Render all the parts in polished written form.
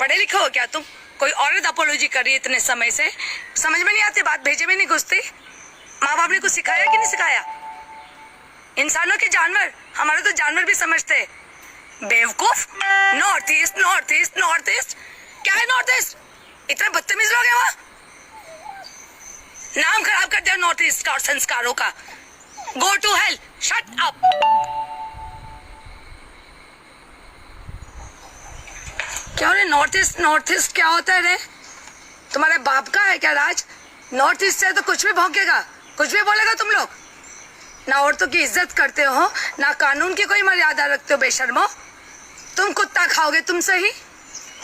पढ़े लिखे हो क्या तुम? कोई औरत अपोलॉजी कर रही है इतने समय से, समझ में नहीं आती बात, भेजे में नहीं घुसती। माँ बाप ने कुछ सिखाया कि नहीं सिखाया? इंसानों के जानवर, हमारे तो जानवर भी समझते हैं। बेवकूफ। North east north east north east, क्या है नॉर्थ ईस्ट? इतने बदतमीज लोग हैं वहां। नाम खराब कर दिया नॉर्थ ईस्ट का और संस्कारों का। Go to hell, shut up. क्या रे नॉर्थ ईस्ट क्या होता है रे? तुम्हारे बाप का है क्या राज? नॉर्थ ईस्ट से तो कुछ भी भौंकेगा, कुछ भी बोलेगा तुम लोग। ना औरतों की इज्जत करते हो, ना कानून की कोई मर्यादा रखते हो बेशर्मो। तुम कुत्ता खाओगे, तुम सही।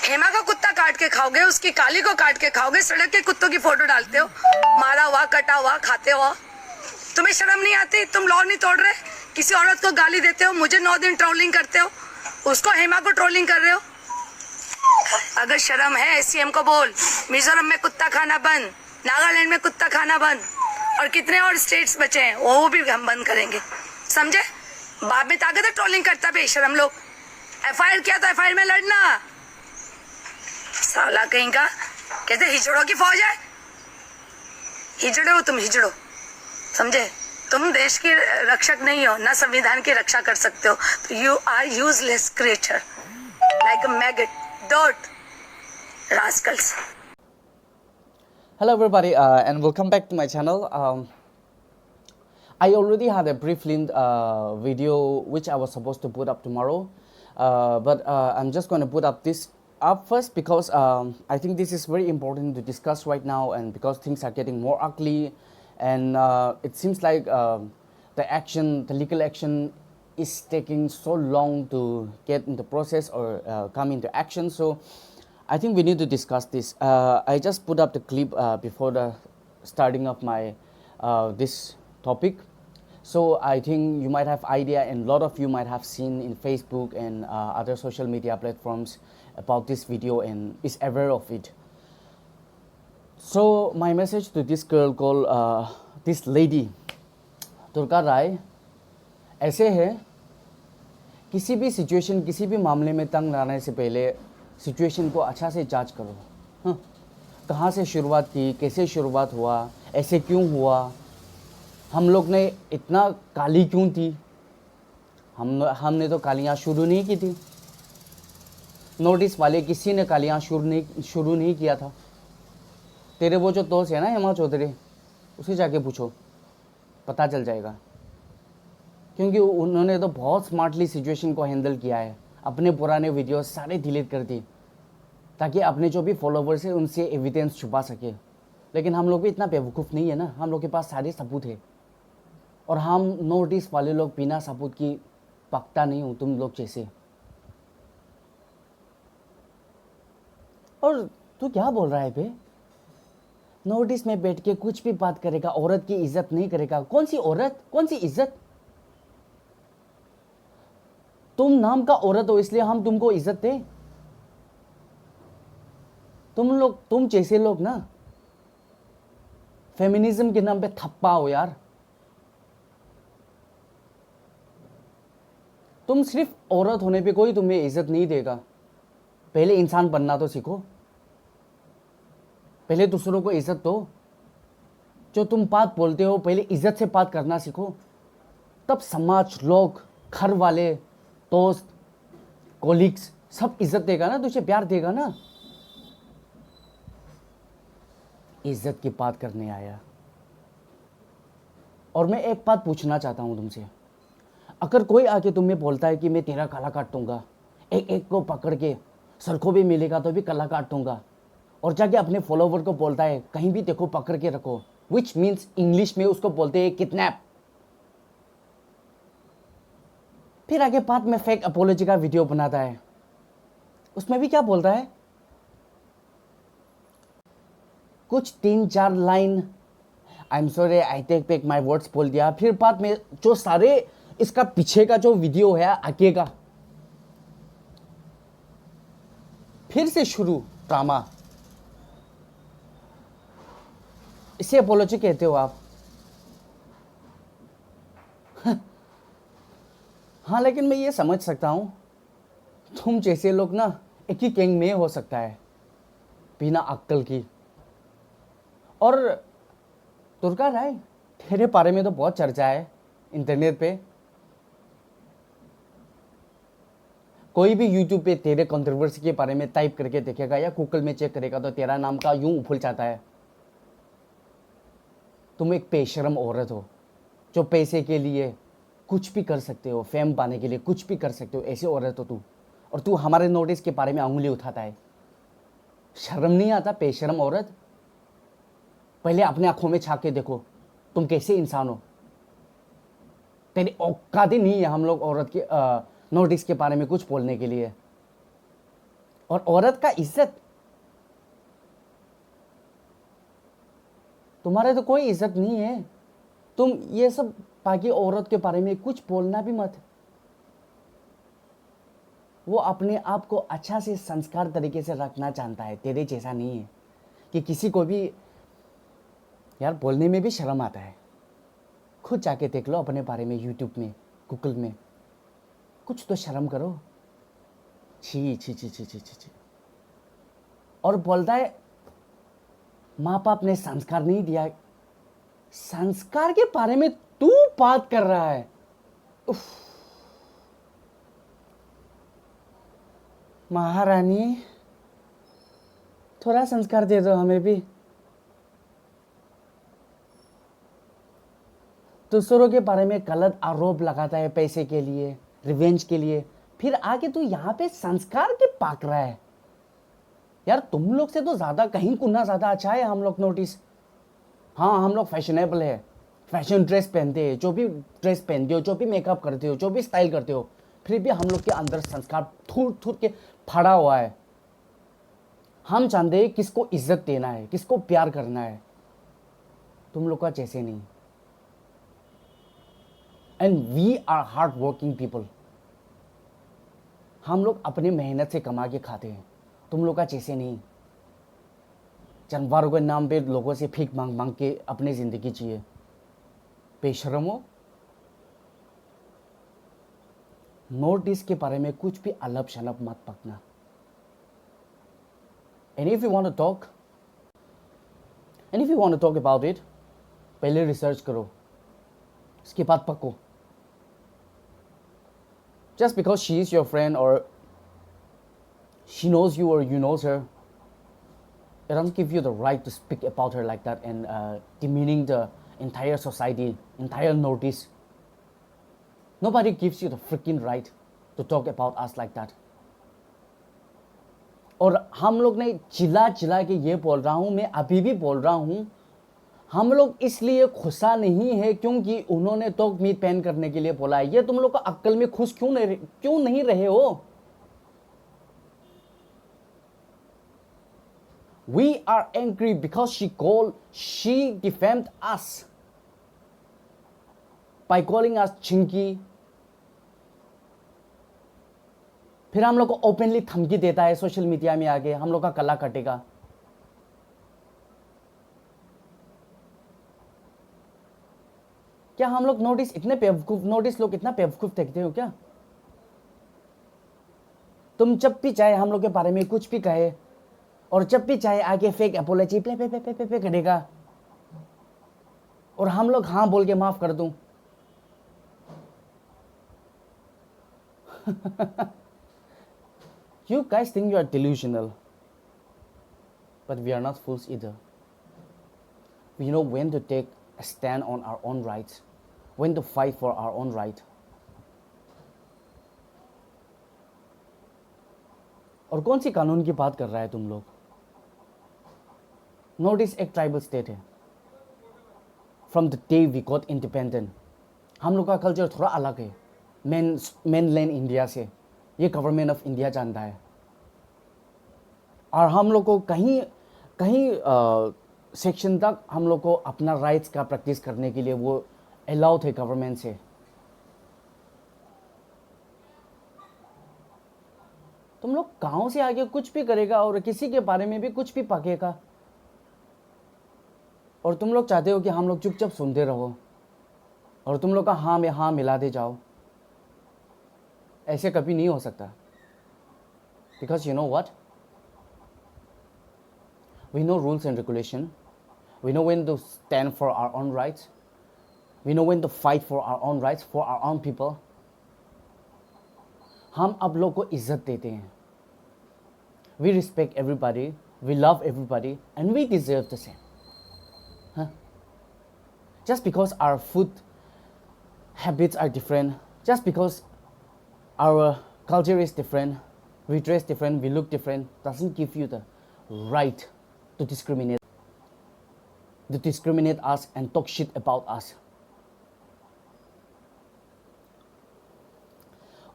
हेमा का कुत्ता काट के खाओगे, उसकी काली को काट के खाओगे, सड़क के कुत्तों की फोटो डालते हो, मारा हुआ कटा हुआ खाते हो। तुम्हें शर्म नहीं आती? तुम लॉ नहीं तोड़ रहे, किसी औरत को गाली देते हो, मुझे 9 दिन ट्रोलिंग करते हो, उसको हेमा को ट्रोलिंग कर रहे हो। अगर शर्म है सीएम को बोल, मिजोरम में कुत्ता खाना बंद, नागालैंड में कुत्ता खाना बंद, और कितने और स्टेट्स बचे हैं वो भी हम बंद करेंगे, समझे? बाप में ताकत है ट्रोलिंग करता बेशरम लोग। एफआईआर किया तो एफआईआर में लड़ना। साला कहीं का, कहते हिजड़ों की फौज है। हिजड़े हो तुम, हिजड़ो, समझे? तुम देश की रक्षक नहीं हो, ना संविधान की रक्षा कर सकते हो। You are useless creature, like a maggot, dirt, rascals. Hello everybody and welcome back to my channel. I already had a brief video which I was supposed to put up tomorrow, but I'm just going to put up this up first because I think this is very important to discuss right now, and because things are getting more ugly, and it seems like the legal action is taking so long to get into process or come into action. So I think we need to discuss this. I just put up the clip before the starting of my this topic, so I think you might have idea, and a lot of you might have seen in Facebook and other social media platforms about this video and is aware of it. So my message to this girl called this lady Durga Rai ऐसे है, किसी भी situation, किसी भी मामले में तंग लाने से पहले सिचुएशन को अच्छा से जांच करो। हाँ, कहाँ से शुरुआत की, कैसे शुरुआत हुआ, ऐसे क्यों हुआ, हम लोग ने इतना काली क्यों थी, हमने तो कालियाँ शुरू नहीं की थी। नोटिस वाले किसी ने कालियाँ शुरू नहीं किया था। तेरे वो जो दोस्त है ना हेमा चौधरी, उसे जाके पूछो, पता चल जाएगा। क्योंकि उन्होंने तो बहुत स्मार्टली सिचुएशन को हैंडल किया है। अपने पुराने वीडियोस सारे डिलीट कर दिए ताकि अपने जो भी फॉलोवर्स है उनसे एविडेंस छुपा सके। लेकिन हम लोग भी इतना बेवकूफ़ नहीं है ना, हम लोग के पास सारे सबूत है, और हम नोटिस वाले लोग बिना सबूत की पकता नहीं हूँ तुम लोग जैसे। और तू क्या बोल रहा है बे? नोटिस में बैठ के कुछ भी बात करेगा, औरत की इज्जत नहीं करेगा। कौन सी औरत, कौन सी इज्जत? तुम नाम का औरत हो इसलिए हम तुमको इज्जत दे। तुम जैसे लोग ना फेमिनिज्म के नाम पे थप्पा हो यार। तुम सिर्फ औरत होने पे कोई तुम्हें इज्जत नहीं देगा। पहले इंसान बनना तो सीखो, पहले दूसरों को इज्जत दो। जो तुम बात बोलते हो पहले इज्जत से बात करना सीखो, तब समाज, लोग, घर वाले, दोस्त, कोलिग्स सब इज्जत देगा ना, तुझे प्यार देगा ना। इज्जत की बात करने आया। और मैं एक बात पूछना चाहता हूं तुमसे, अगर कोई आके तुम्हें बोलता है कि मैं तेरा गला काट दूंगा, एक एक को पकड़ के सड़कों पे मिलेगा तो भी गला काट दूंगा, और जाके अपने फॉलोवर को बोलता है कहीं भी देखो पकड़ के रखो, विच मीन्स इंग्लिश में उसको बोलते हैं किडनैप, फिर आगे बाद में फेक अपोलॉजी का वीडियो बनाता है, उसमें भी क्या बोलता है? कुछ 3-4 line I am sorry, I take back my words बोल दिया। फिर बाद में जो सारे इसका पीछे का जो वीडियो है आगे का, फिर से शुरू ड्रामा। इसे अपोलॉजी कहते हो आप? हाँ, लेकिन मैं ये समझ सकता हूँ तुम जैसे लोग ना एक ही गैंग में हो सकता है बिना अक्ल की। और तुर्का राय, तेरे बारे में तो बहुत चर्चा है इंटरनेट पे। कोई भी यूट्यूब पे तेरे कंट्रोवर्सी के बारे में टाइप करके देखेगा या गूगल में चेक करेगा तो तेरा नाम का यूं उफुल जाता है। तुम एक बेशरम औरत हो जो पैसे के लिए कुछ भी कर सकते हो, फेम पाने के लिए कुछ भी कर सकते हो, ऐसे औरत हो तू। और तू हमारे नोटिस के बारे में उंगली उठाता है। शर्म नहीं आता बेशरम औरत? पहले अपने आंखों में झांक के देखो तुम कैसे इंसान हो। तेरी औकात ही नहीं है हम लोग औरत के नोटिस के बारे में कुछ बोलने के लिए। और औरत का इज्जत, तुम्हारे तो कोई इज्जत नहीं है। तुम ये सब बाकी औरत के बारे में कुछ बोलना भी मत। वो अपने आप को अच्छा से संस्कार तरीके से रखना जानता है, तेरे जैसा नहीं है कि किसी को भी यार बोलने में भी शर्म आता है। खुद जाके देख लो अपने बारे में यूट्यूब में, गूगल में, कुछ तो शर्म करो। छी छी छी छी छी छी छी। और बोलता है माँ बाप ने संस्कार नहीं दिया। संस्कार के बारे में तू बात कर रहा है? उफ। महारानी, थोड़ा संस्कार दे दो हमें भी। दूसरों के बारे में गलत आरोप लगाता है पैसे के लिए, रिवेंज के लिए, फिर आके तू यहाँ पे संस्कार के पाक रहा है। यार तुम लोग से तो ज्यादा कहीं गुना ज्यादा अच्छा है हम लोग नोटिस। हाँ, हम लोग फैशनेबल है, फैशन ड्रेस पहनते हैं, जो भी ड्रेस पहनते हो, जो भी मेकअप करते हो, जो भी स्टाइल करते हो, फिर भी हम लोग के अंदर संस्कार थूर थूर के फड़ा हुआ है। हम जानते हैं किसको इज्जत देना है, किसको प्यार करना है। तुम लोग का जैसे नहीं। And we are hard working people. हम लोग अपने मेहनत से कमा के खाते हैं, तुम लोग का जैसे नहीं। जानवरों के नाम पे लोगों से भीख मांग मांग के अपनी जिंदगी जिए। बेशरम हो। नोटिस के बारे में कुछ भी अलग शलभ मत पकना। And if you want to talk about it, पहले रिसर्च करो, उसके बाद पको। Just because she is your friend or she knows you or you knows her, it doesn't give you the right to speak about her like that and demeaning the entire society, entire notice. Nobody gives you the freaking right to talk about us like that. और हम लोग ने चिल्ला चिल्ला के ये बोल रहा हूँ, मैं अभी भी बोल रहा हूँ, हम लोग इसलिए खुशा नहीं है क्योंकि उन्होंने तो मीट पैन करने के लिए बोला है। ये तुम लोग को अक्ल में खुश क्यों नहीं रहे हो? We are angry because she defamed us by calling us Chinki. फिर हम लोग को ओपनली धमकी देता है सोशल मीडिया में आके, हम लोग का गला कटेगा। क्या हम लोग नोटिस इतने बेवकूफ, नोटिस लोग इतना बेवकूफ देखते हो क्या? तुम जब भी चाहे हम लोग के बारे में कुछ भी कहे और जब भी चाहे आगे फेक अपोलॉजी पे पे पे पे पे पे करेगा और हम लोग हाँ बोल के माफ कर दूं। You guys think you are delusional, but we are not fools either. We know when to take a stand on our own rights, when to fight for our own right. और कौन सी कानून की बात कर रहा है तुम लोग? नोटिस एक ट्राइबल स्टेट है। From the day we got independent हम लोग का कल्चर थोड़ा अलग है मेनलैंड इंडिया से। ये गवर्नमेंट ऑफ इंडिया जानता है। और हम लोग को कहीं सेक्शन तक हम लोग को अपना राइट्स का प्रैक्टिस करने के लिए वो अलाउड है गवर्नमेंट से। तुम लोग गांव से आगे कुछ भी करेगा और किसी के बारे में भी कुछ भी पकेगा और तुम लोग चाहते हो कि हम लोग चुपचाप सुनते रहो और तुम लोग का हाँ में हाँ मिलाते जाओ। ऐसे कभी नहीं हो सकता। Because you know what? We know rules and regulation. We know when to stand for our own rights. We know when to fight for our own rights, for our own people. हम आप लोग को इज्जत देते हैं. We respect everybody, we love everybody, and we deserve the same. Huh? Just because our food habits are different, just because our culture is different, we dress different, we look different, doesn't give you the right to discriminate us and talk shit about us.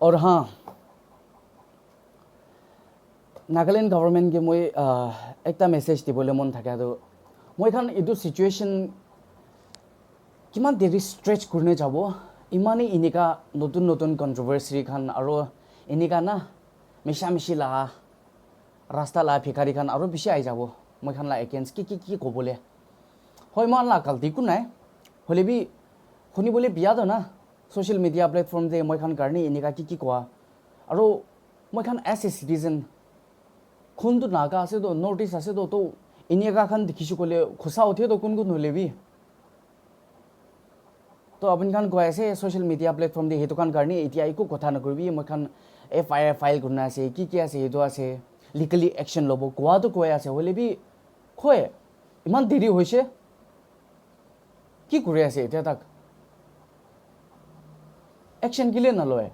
और हाँ, Nagaland government के मैं एक message दिबले मन থাকে तो मैं खान इदु सिचुएशन किमान देरी स्ट्रेच करने जाबो इमानी इनिका नतुन नतुन कंट्रोवर्सी खान आरो इनिका ना मिशा मिशी ला रास्ता ला भिखारी खान आरो बिसे आइ जाबो मैं खान ला अगेंस्ट की कबले হয় मान ला गलती को नाय हले भी खुनी बोले बिया दो ना सोशल मीडिया प्लेटफॉर्म दे मैं खान करनी इनिका की कोआ आरो मैं खान एज ए सिटीजन खुन तो नागा आसे तो नोटिस आसे तो इनिका खान दिखिसु कोले खुसा होथे तो कुन कुन होले भी तो अपन खान को ऐसे सोशल मीडिया प्लेटफॉर्म दे हेतु खान करनी इतिया को कथा न करबी मैं खान एफआईआर फाइल करना से की आसे हेतु आसे लीगली एक्शन लबो कोआ तो कोया आसे होले भी खोए इमान देरी होइसे কি করে আছে এটা तक एक्शन के लिए न लय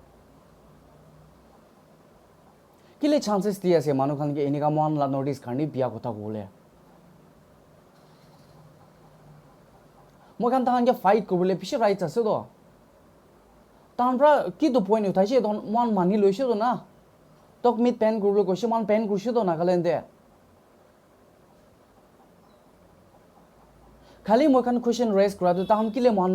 के लिए चांसेस दिया से मानो खान के इनिका मान ला नोटिस खानी बिया कथा बोले মই খান তাহান के फाइट करबले फिसे राइट আছে তো তানপ্রা কি তো পয়েন্ট উঠাইছে তখন মান মানি লইছে তো না তক মিট পেন করবলে কইছে মান পেন করছে তো নাগাল্যান্ডে खाली मैं खान क्वेश्चन रेज करा तो हम किले मान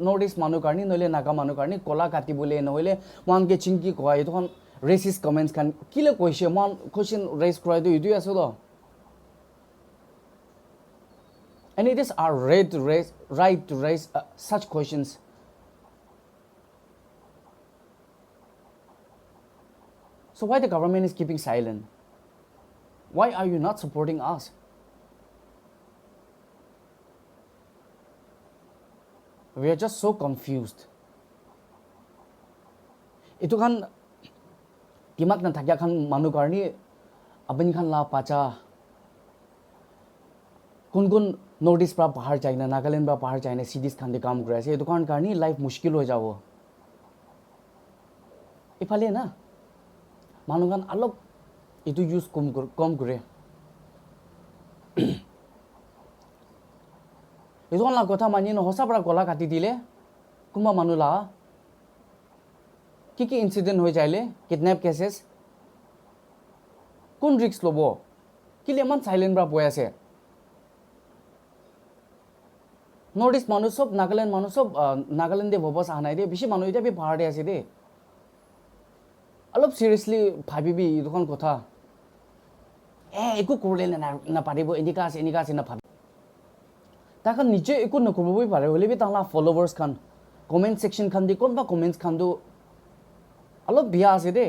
नॉर्थ ईस्ट मानु करनी नले नागा मानु करनी कोला काटी बोले नहले मान के चिंकी कोआ ये तो खान रेसिस्ट कमेंट्स खान किले कोइसे मान क्वेश्चन रेज करा तो इदु आसो तो and it is our right to raise such questions. So why the government is keeping silent? Why are you not supporting us? We are just so confused. Itu kan kimak na thakya kan manu karni abin kan la pacha kun north pra बाहर जाइना Nagaland pra बाहर जाइना CDs Khan दे काम करे से दुकान करनी life मुश्किल हो जाओ इफाले ना मानुगान अलग इतु यूज कम करे इतो ला कथा मानि न होसा pra गला काटी दिले कुमा मानुला की इंसिडेंट हो जाइले किडनैप केसेस कोन रिस्क लबो किले मान साइलेंट pra बय আছে नॉर्थ ईस्ट मानु सब नागालैंड मानु सब नागालैंड दे बबस आनाय दे बिसे मानु इटा बे बाहर दे आसे दे अलप सीरियसली भाबिबि दुकान कथा एको करले ना पारिबो इनिका से ना भाबि ताका निजे एको न करबो पारे होले बे ताला फॉलोवर्स खान कमेंट सेक्शन खान दे कोनबा कमेंट्स खान दो अलप बिया आसे दे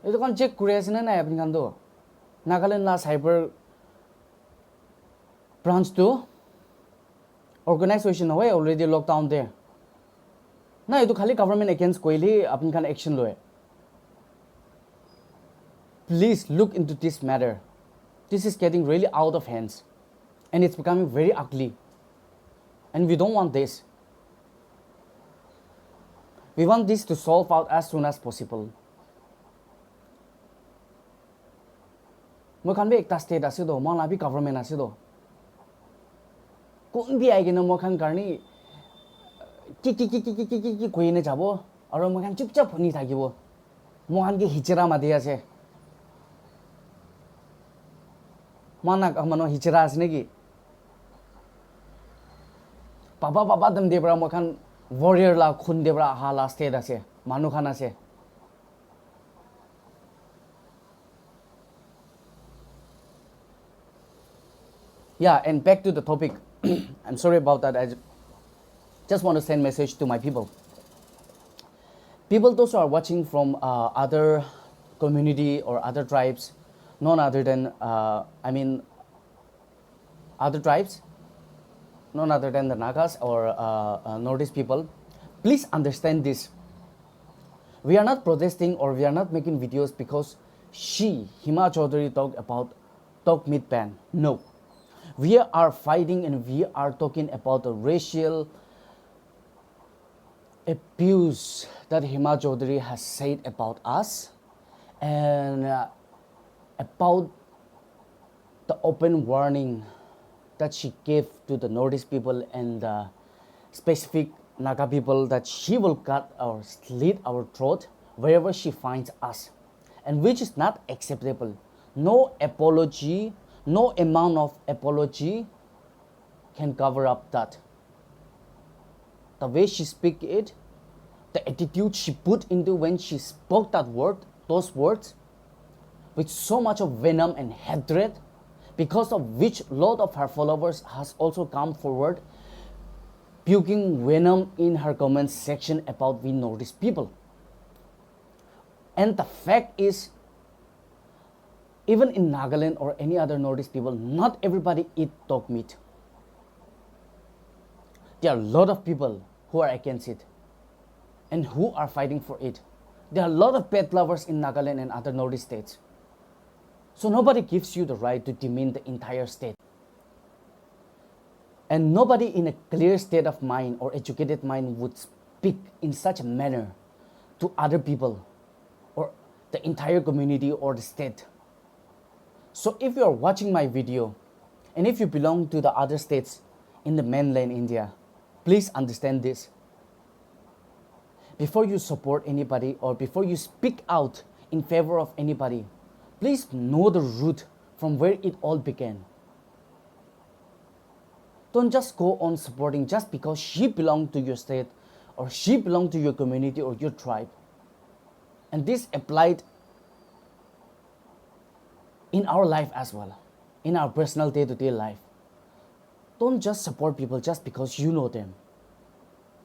ए दुकान चेक करे आसे ना अपन खान दो नागालैंड ला साइबर ब्रांच तो organization away already locked down there na itu khali government against koili apni kan action loe please look into this matter this is getting really out of hands and it's becoming very ugly and we don't want this we want this to solve out as soon as possible mo kan be ekta state ase do ma la bi government ase do কোন B আইগে ন মখান কারণে কি কইনে যাব আর মখান চুপচাপ হনি থাকিব মখান কি হিচরা মাদি আছে মানা মানো হিচরা আছে নাকি বাবা দম দেবরা মখান ওয়ারিয়র লা খুন দেবরা হা লাস্ট স্টেট আছে মানু খান আছে yeah and back to the topic I'm sorry about that. I just want to send message to my people. People those who are watching from other community or other tribes, none other than, other tribes, none other than the Nagas or Northeast people, please understand this. We are not protesting or we are not making videos because Hima Chaudhary, talk meat ban. No. We are fighting and we are talking about the racial abuse that Hima Chaudhary has said about us, and about the open warning that she gave to the Northeast people and the specific Naga people that she will cut or slit our throat wherever she finds us, and which is not acceptable. No apology, no amount of apology can cover up that. The way she speak it, the attitude she put into when she spoke those words, with so much of venom and hatred, because of which a lot of her followers has also come forward puking venom in her comment section about we Northeast people. And the fact is, even in Nagaland or any other Northeast people, not everybody eat dog meat. There are a lot of people who are against it and who are fighting for it. There are a lot of pet lovers in Nagaland and other Northeast states. So nobody gives you the right to demean the entire state. And nobody in a clear state of mind or educated mind would speak in such a manner to other people or the entire community or the state. So if you are watching my video and if you belong to the other states in the mainland India, please understand this. Before you support anybody or before you speak out in favor of anybody, please know the root from where it all began. Don't just go on supporting just because she belongs to your state or she belongs to your community or your tribe. And this applied in our life as well, in our personal day-to-day life. Don't just support people just because you know them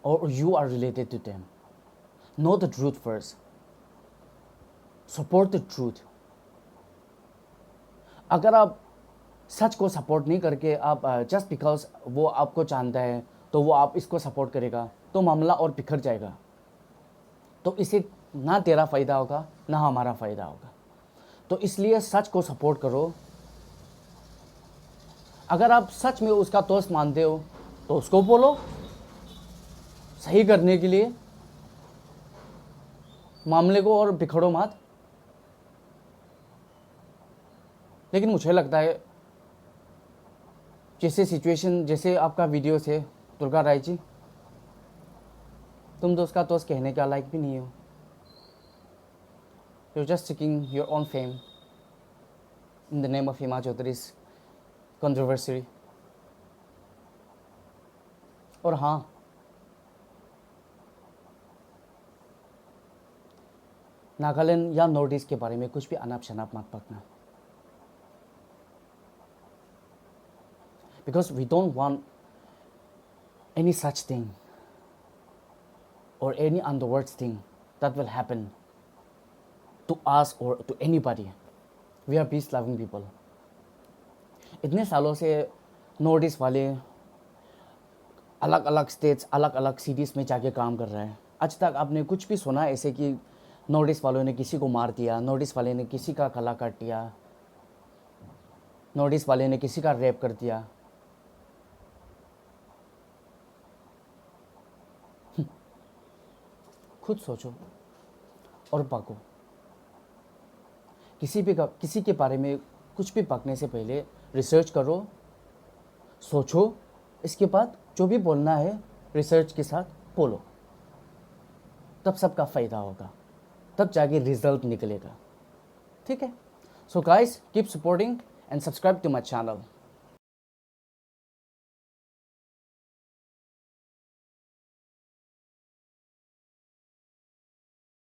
or you are related to them. Know the truth first. Support the truth. अगर आप सच को support नहीं करके आप just because वो आपको जानता है तो वो आप इसको सपोर्ट करेगा तो मामला और बिखर जाएगा, तो इसे ना तेरा फ़ायदा होगा ना हमारा फ़ायदा होगा। तो इसलिए सच को सपोर्ट करो। अगर आप सच में उसका दोस्त मानते हो तो उसको बोलो सही करने के लिए, मामले को और बिखरो मत। लेकिन मुझे लगता है जैसे सिचुएशन, जैसे आपका वीडियो से दुर्गा राय जी, तुम तो उसका दोस्त कहने का लायक भी नहीं हो। You're just seeking your own fame in the name of Hima Chaudhary's controversy. और हाँ, नागालैंड या नॉर्थ ईस्ट के बारे में कुछ भी अनाप शनाप मत बकना, because we don't want any such thing or any untoward thing that will happen to us or to anybody. We are peace loving people. इतने सालों से नॉर्थ ईस्ट वाले अलग अलग स्टेट्स, अलग अलग सिटीज़ में जाके काम कर रहे हैं। आज तक आपने कुछ भी सुना ऐसे कि नॉर्थ ईस्ट वालों ने किसी को मार दिया, नॉर्थ ईस्ट वाले ने किसी का गला काट दिया, नॉर्थ ईस्ट वाले ने किसी का रेप कर दिया? खुद सोचो और पको। किसी के बारे में कुछ भी पकने से पहले रिसर्च करो, सोचो, इसके बाद जो भी बोलना है रिसर्च के साथ बोलो, तब सबका फ़ायदा होगा, तब जाके रिजल्ट निकलेगा। ठीक है? So guys, keep supporting and subscribe to my channel.